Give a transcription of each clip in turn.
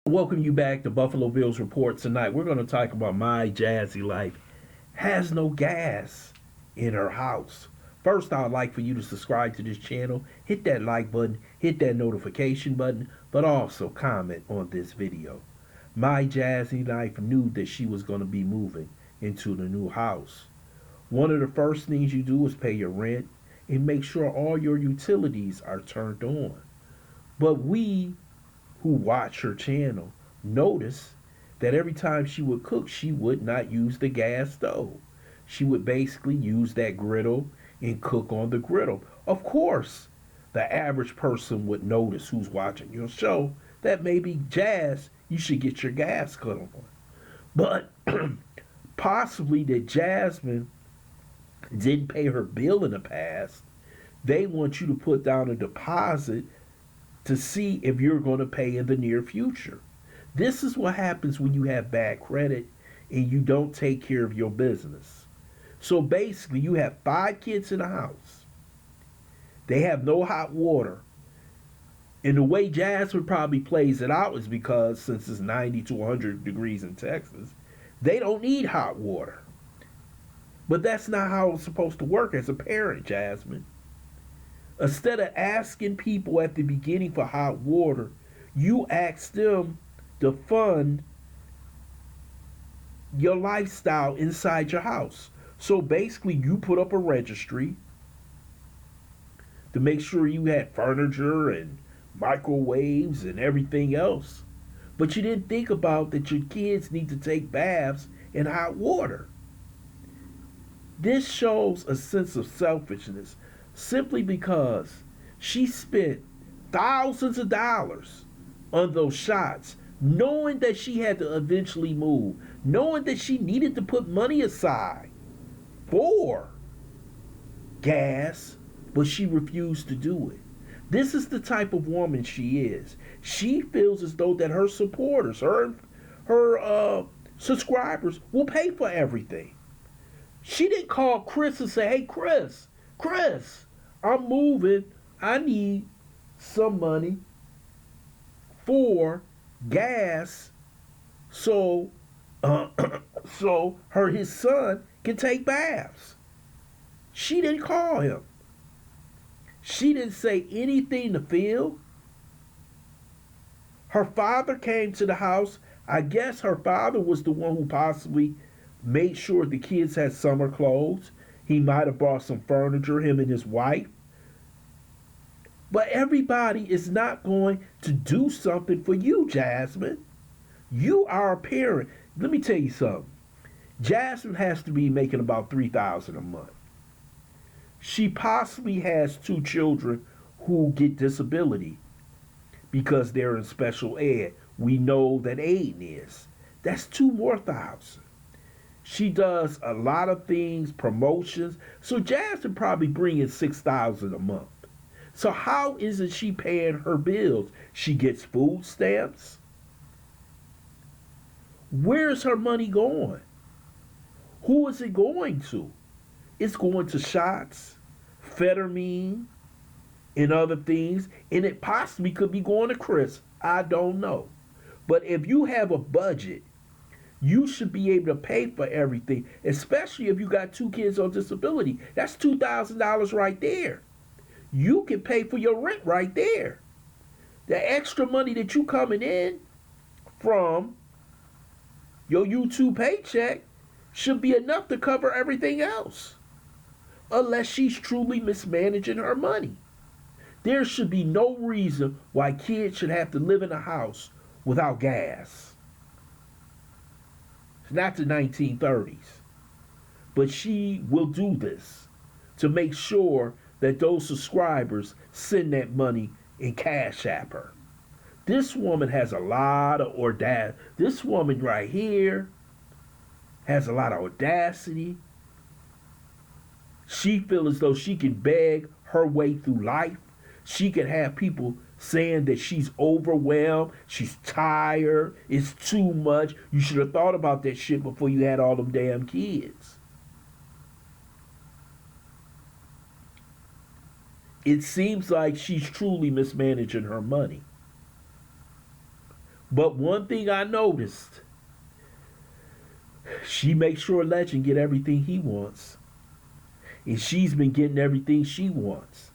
Welcome you back to Buffalo Bills Report. Tonight we're going to talk about my Jazzy life has no gas in her house. First, I'd like for you to subscribe to this channel, hit that like button, hit that notification button, but also comment on this video. My Jazzy life knew that she was going to be moving into the new house. One of the first things you do is pay your rent and make sure all your utilities are turned on. But we who watch her channel noticed that every time she would cook, she would not use the gas stove. She would basically use that griddle and cook on the griddle. Of course, the average person would notice who's watching your show that maybe Jazz, you should get your gas cut on. But possibly that Jasmine didn't pay her bill in the past. They want you to put down a deposit to see if you're going to pay in the near future. This is what happens when you have bad credit and you don't take care of your business. So basically, you have 5 kids in the house. They have no hot water. And the way Jasmine probably plays it out is because since it's 90 to 100 degrees in Texas, they don't need hot water. But that's not how it's supposed to work as a parent, Jasmine. Instead of asking people at the beginning for hot water, you ask them to fund your lifestyle inside your house. So basically, you put up a registry to make sure you had furniture and microwaves and everything else. But you didn't think about that your kids need to take baths in hot water. This shows a sense of selfishness simply because she spent thousands of dollars on those shots, knowing that she had to eventually move, knowing that she needed to put money aside for gas, but she refused to do it. This is the type of woman she is. She feels as though that her supporters, her subscribers will pay for everything. She didn't call Chris and say, "Hey, Chris, I'm moving. I need some money for gas so his son can take baths." She didn't call him. She didn't say anything to Phil. Her father came to the house. I guess her father was the one who possibly made sure the kids had summer clothes. He might have brought some furniture, him and his wife. But everybody is not going to do something for you, Jasmine. You are a parent. Let me tell you something. Jasmine has to be making about $3,000 a month. She possibly has 2 children who get disability because they're in special ed. We know that Aiden is. That's 2 more thousand. She does a lot of things, promotions. So Jasmine probably bringing $6,000 a month. So how isn't she paying her bills? She gets food stamps. Where's her money going? Who is it going to? It's going to shots, Fettermine, and other things. And it possibly could be going to Chris. I don't know. But if you have a budget, you should be able to pay for everything, especially if you got 2 kids on disability. That's $2,000 right there. You can pay for your rent right there. The extra money that you coming in from your YouTube paycheck should be enough to cover everything else. Unless she's truly mismanaging her money. There should be no reason why kids should have to live in a house without gas. It's not the 1930s. But she will do this to make sure that those subscribers send that money in Cash App her. This woman has a lot of audacity. This woman right here has a lot of audacity. She feels as though she can beg her way through life. She can have people saying that she's overwhelmed, she's tired, it's too much. You should have thought about that shit before you had all them damn kids. It seems like she's truly mismanaging her money. But one thing I noticed, she makes sure Legend get everything he wants. And she's been getting everything she wants.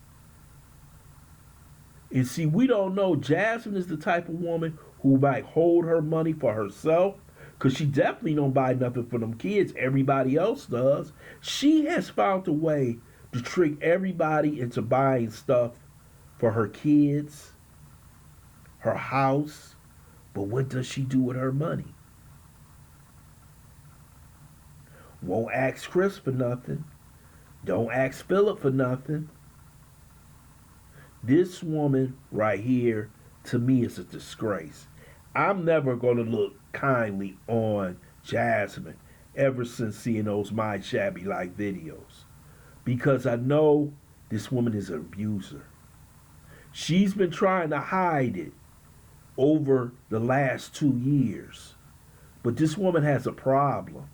And see, we don't know. Jasmine is the type of woman who might hold her money for herself. Because she definitely don't buy nothing for them kids. Everybody else does. She has found a way to trick everybody into buying stuff for her kids, her house. But what does she do with her money? Won't ask Chris for nothing. Don't ask Philip for nothing. This woman right here, to me, is a disgrace. I'm never going to look kindly on Jasmine ever since seeing those My Shabby Life videos. Because I know this woman is an abuser. She's been trying to hide it over the last 2 years. But this woman has a problem.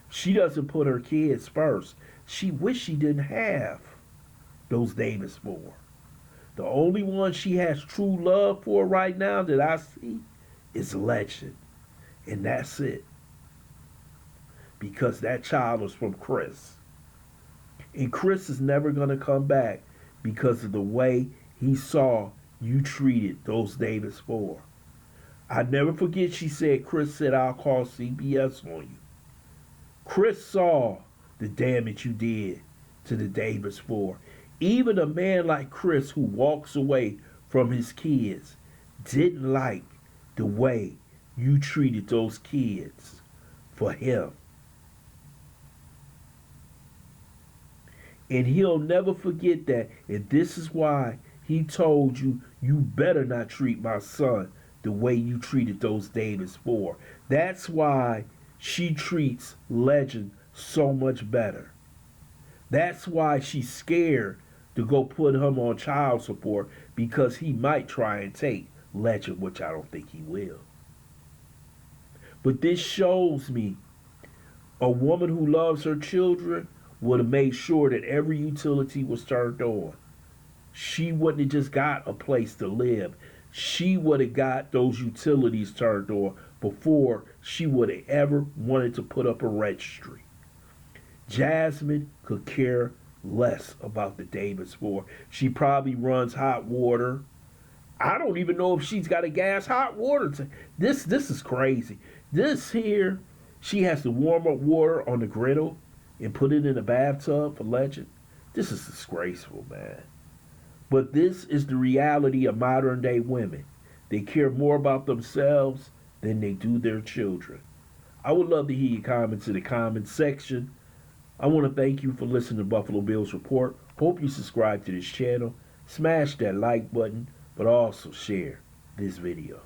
She doesn't put her kids first. She wish she didn't have those Davis for. The only one she has true love for right now that I see is Legend. And that's it. Because that child was from Chris. And Chris is never going to come back because of the way he saw you treated those Davis for. I never forget she said, Chris said, I'll call CBS on you. Chris saw the damage you did to the Davis for. Even a man like Chris who walks away from his kids didn't like the way you treated those kids for him. And he'll never forget that. And this is why he told you, you better not treat my son the way you treated those Davis for. That's why she treats Legend so much better. That's why she's scared to go put him on child support, because he might try and take Legend, which I don't think he will. But this shows me a woman who loves her children would have made sure that every utility was turned on. She wouldn't have just got a place to live. She would have got those utilities turned on before she would have ever wanted to put up a registry. Jasmine could care less about the Davis for. She probably runs hot water. I don't even know if she's got a gas hot water. This is crazy. This here, she has to warm up water on the griddle and put it in a bathtub for Legend. This is disgraceful, man. But this is the reality of modern day women. They care more about themselves than they do their children. I would love to hear your comments in the comments section. I want to thank you for listening to Buffalo Bills Report. Hope you subscribe to this channel. Smash that like button, but also share this video.